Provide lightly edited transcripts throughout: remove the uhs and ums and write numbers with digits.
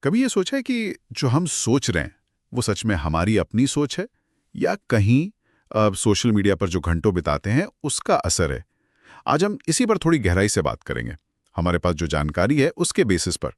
कभी ये सोचा है कि जो हम सोच रहे हैं वो सच में हमारी अपनी सोच है या कहीं सोशल मीडिया पर जो घंटों बिताते हैं उसका असर है। आज हम इसी पर थोड़ी गहराई से बात करेंगे। हमारे पास जो जानकारी है उसके बेसिस पर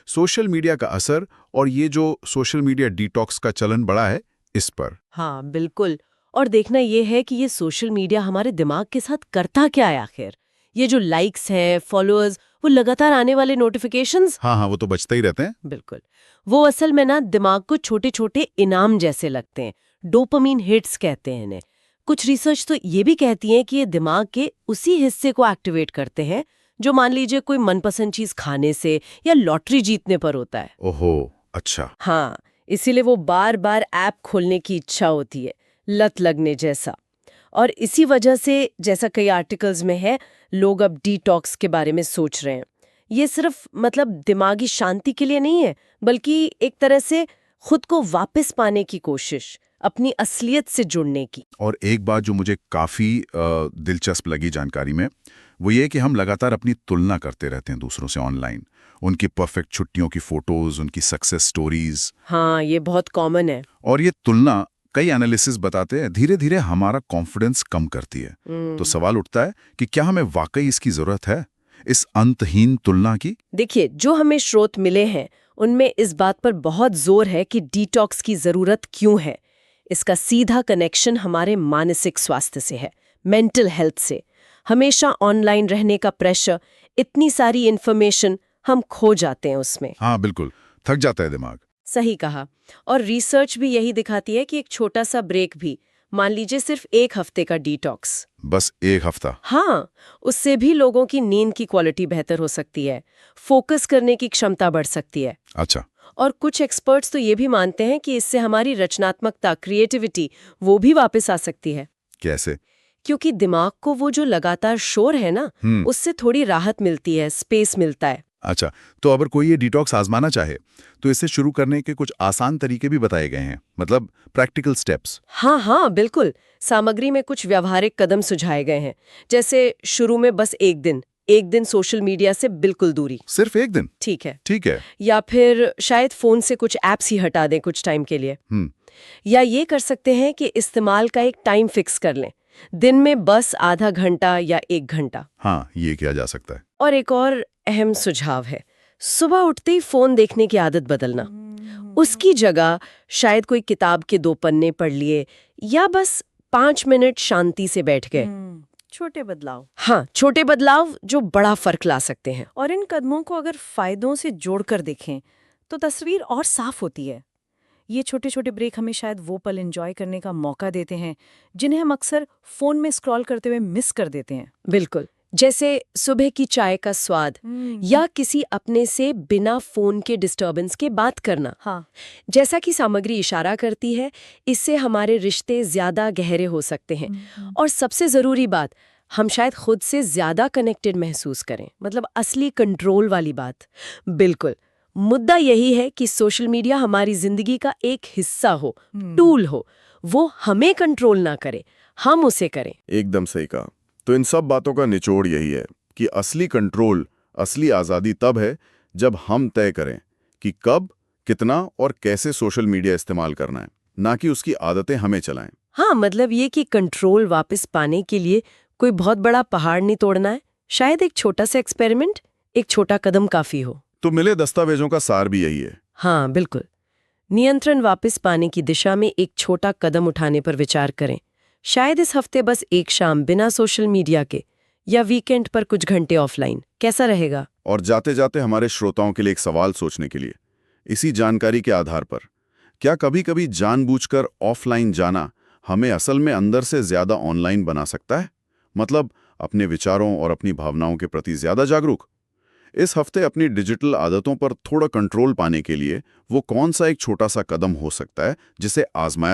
सोशल मीडिया का असर और ये जो सोशल मीडिया डिटॉक्स का चलन बढ़ा है इस पर। हाँ बिल्कुल। और देखना ये है कि ये सोशल मीडिया हमारे दिमाग के साथ करता क्या है आखिर। ये जो लाइक्स हैं, फॉलोअर्स, वो लगातार आने वाले नोटिफिकेशंस, हाँ हाँ, वो तो बचते ही रहते हैं। बिल्कुल, वो असल में ना दिमाग को छोटे छोटे इनाम जैसे लगते हैं। डोपामीन हिट्स कहते हैं इन्हें। कुछ रिसर्च तो ये भी कहती है कि ये दिमाग के उसी हिस्से को एक्टिवेट करते हैं जो मान लीजिए कोई मनपसंद चीज खाने से या लॉटरी जीतने पर होता है। ओहो, अच्छा। हाँ, इसीलिए वो बार बार ऐप खोलने की इच्छा होती है, लत लगने जैसा। और इसी वजह से, जैसा कई आर्टिकल्स में है, लोग अब डिटॉक्स के बारे में सोच रहे हैं। ये सिर्फ मतलब दिमागी शांति के लिए नहीं है, बल्कि एक तरह से खुद को वापस पाने की कोशिश, अपनी असलियत से जुड़ने की। और एक बात जो मुझे काफ़ी दिलचस्प लगी जानकारी में, वो ये कि हम लगातार अपनी तुलना करते रहते हैं दूसरों से ऑनलाइन। उनकी परफेक्ट छुट्टियों की फोटोज, उनकी सक्सेस स्टोरीज। हाँ, ये बहुत कॉमन है। और ये तुलना, कई एनालिसिस बताते हैं, धीरे धीरे हमारा कॉन्फिडेंस कम करती है। तो सवाल उठता है कि क्या हमें वाकई इसकी जरूरत है, इस अंतहीन तुलना की? देखिए, जो हमें स्रोत मिले हैं उनमें इस बात पर बहुत जोर है कि डिटॉक्स की जरूरत क्यों है। इसका सीधा कनेक्शन हमारे मानसिक स्वास्थ्य से है, मेंटल हेल्थ से। हमेशा ऑनलाइन रहने का प्रेशर, इतनी सारी इन्फॉर्मेशन, हम खो जाते हैं उसमें। हाँ बिल्कुल, थक जाता है दिमाग। सही कहा। और रिसर्च भी यही दिखाती है कि एक छोटा सा ब्रेक भी, मान लीजिए सिर्फ 1 हफ्ते का डिटॉक्स, बस 1 हफ्ता? हाँ, उससे भी लोगों की नींद की क्वालिटी बेहतर हो सकती है, फोकस करने की क्षमता बढ़ सकती है। अच्छा। और कुछ एक्सपर्ट्स तो ये भी मानते हैं कि इससे हमारी रचनात्मकता, क्रिएटिविटी, वो भी वापस आ सकती है। कैसे? क्योंकि दिमाग को वो जो लगातार शोर है ना, उससे थोड़ी राहत मिलती है, स्पेस मिलता है। अच्छा, तो अगर कोई ये डिटॉक्स आजमाना चाहे तो इसे शुरू करने के कुछ आसान तरीके भी बताए गए हैं, मतलब प्रैक्टिकल स्टेप्स। हाँ हाँ बिल्कुल। सामग्री में कुछ व्यावहारिक कदम सुझाए गए हैं। जैसे शुरू में बस एक दिन सोशल मीडिया से बिल्कुल दूरी। सिर्फ 1 दिन? ठीक है। ठीक है। या फिर शायद फोन से कुछ एप्स ही हटा दें कुछ टाइम के लिए। या ये कर सकते हैं कि इस्तेमाल का एक टाइम फिक्स कर लें, दिन में बस आधा घंटा या 1 घंटा। हाँ, ये किया जा सकता है। और एक और अहम सुझाव है, सुबह उठते ही फोन देखने की आदत बदलना। उसकी जगह शायद कोई किताब के 2 पन्ने पढ़ लिए या बस 5 मिनट शांति से बैठ गए। छोटे बदलाव। हाँ, छोटे बदलाव जो बड़ा फर्क ला सकते हैं। और इन कदमों को अगर फायदों से जोड़कर देखें तो तस्वीर और साफ होती है। ये छोटे छोटे ब्रेक हमें शायद वो पल एंजॉय करने का मौका देते हैं जिन्हें हम अक्सर फोन में स्क्रॉल करते हुए मिस कर देते हैं। बिल्कुल, जैसे सुबह की चाय का स्वाद या किसी अपने से बिना फोन के डिस्टर्बेंस के बात करना। हाँ, जैसा कि सामग्री इशारा करती है, इससे हमारे रिश्ते ज्यादा गहरे हो सकते हैं। और सबसे जरूरी बात, हम शायद खुद से ज्यादा कनेक्टेड महसूस करें, मतलब असली कंट्रोल वाली बात। बिल्कुल, मुद्दा यही है कि सोशल मीडिया हमारी जिंदगी का एक हिस्सा हो, टूल हो। वो हमें कंट्रोल ना करे, हम उसे करें। एकदम सही कहा। तो इन सब बातों का निचोड़ यही है कि असली कंट्रोल, असली आज़ादी तब है जब हम तय करें कि कब, कितना और कैसे सोशल मीडिया इस्तेमाल करना है, ना कि उसकी आदतें हमें चलाएं। हाँ, मतलब ये कि कंट्रोल वापस पाने के लिए कोई बहुत बड़ा पहाड़ नहीं तोड़ना है। शायद एक छोटा सा एक्सपेरिमेंट, एक छोटा कदम काफी हो। तो मिले दस्तावेजों का सार भी यही है। हाँ बिल्कुल, नियंत्रण वापस पाने की दिशा में एक छोटा कदम उठाने पर विचार करें। शायद इस हफ्ते बस एक शाम बिना सोशल मीडिया के, या वीकेंड पर कुछ घंटे ऑफलाइन। कैसा रहेगा? और जाते जाते हमारे श्रोताओं के लिए एक सवाल सोचने के लिए, इसी जानकारी के आधार पर, क्या कभी कभी जानबूझकर ऑफलाइन जाना हमें असल में अंदर से ज्यादा ऑनलाइन बना सकता है? मतलब अपने विचारों और अपनी भावनाओं के प्रति ज्यादा जागरूक? इस हफ्ते अपनी डिजिटल आदतों पर थोड़ा कंट्रोल पाने के लिए वो कौन सा एक छोटा सा कदम हो सकता है जिसे आजमाया